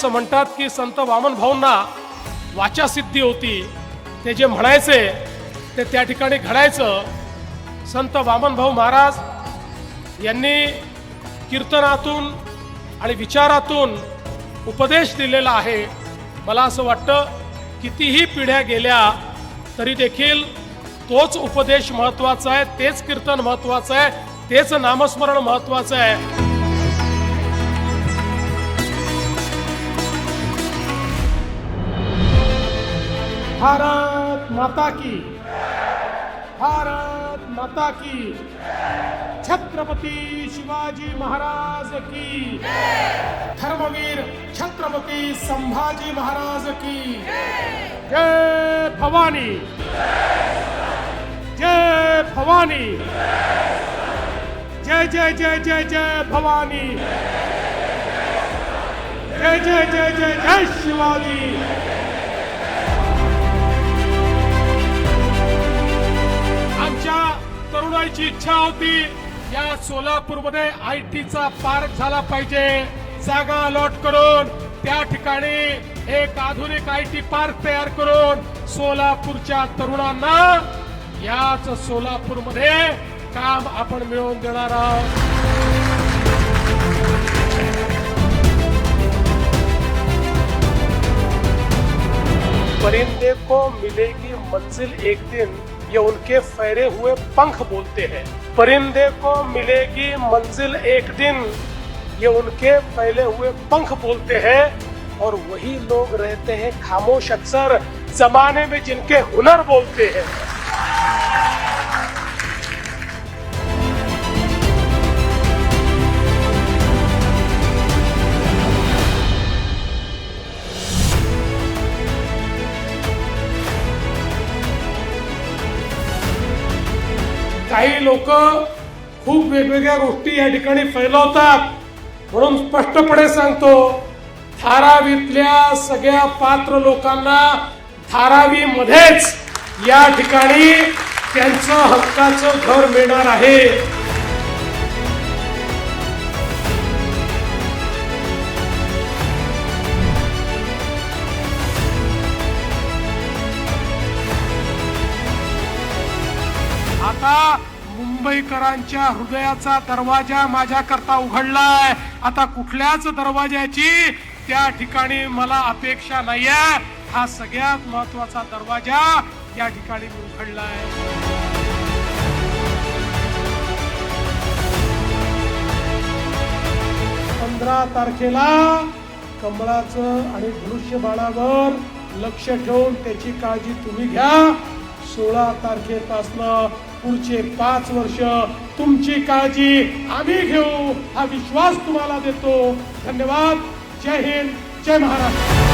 असं म्हणतात की संत वामन भाऊंना वाचासिद्धी होती, ते जे म्हणायचे ते त्या ठिकाणी घडायचं. संत वामन भाऊ महाराज यांनी कीर्तनातून आणि विचारातून उपदेश दिलेला आहे. मला असं वाटतं कितीही पिढ्या गेल्या तरी देखील तोच उपदेश महत्त्वाचा आहे, तेच कीर्तन महत्त्वाचं आहे, तेच नामस्मरण महत्त्वाचं आहे. भारत माता की, भारत माता की, छत्रपती शिवाजी महाराज की, धर्मवीर छत्रपती संभाजी महाराज की जय भवानी, जय भवानी, जय जय जय जय जय भवानी, जय जय जय जय जय शिवाजी. आमच्या तरुणाईची इच्छा होती या सोलापूरमध्ये IT चा पार्क झाला पाहिजे. जागा अलॉट करून त्या ठिकाणी एक आधुनिक IT पार्क तयार करून सोलापूरच्या तरुणांना याच सोलापूरमध्ये काम आपण मिळवून देणार आहोत. परिंदे को मिलेगी मंजिल एक दिन, ये उनके फैले हुए पंख बोलते हैं. परिंदे को मिलेगी मंजिल एक दिन, ये उनके फैले हुए पंख बोलते हैं. और वही लोग रहते हैं खामोश अक्सर जमाने में जिनके हुनर बोलते हैं. काही लोक खूप वेगवेगळ्या गोष्टी या ठिकाणी फैलवतात, म्हणून स्पष्टपणे सांगतो, धारावीतल्या सगळ्या पात्र लोकांना धारावीमध्येच या ठिकाणी त्यांचं हक्काचं घर मिळणार आहे. आता मुंबईकरांच्या हृदयाचा दरवाजा माझ्याकरता उघडलाय. आता कुठल्याच दरवाजाची त्या ठिकाणी मला अपेक्षा नाहीये. हा सगळ्यात महत्वाचा दरवाजा या ठिकाणी उघडलाय. 15 तारखेला कमळाचं आणि धनुष्यबाणावर लक्ष ठेवून त्याची काळजी तुम्ही घ्या. 16 तारखेपासून पुढचे 5 वर्ष तुमची काळजी आम्ही घेऊ, हा विश्वास तुम्हाला देतो. धन्यवाद. जय हिंद, जय महाराष्ट्र.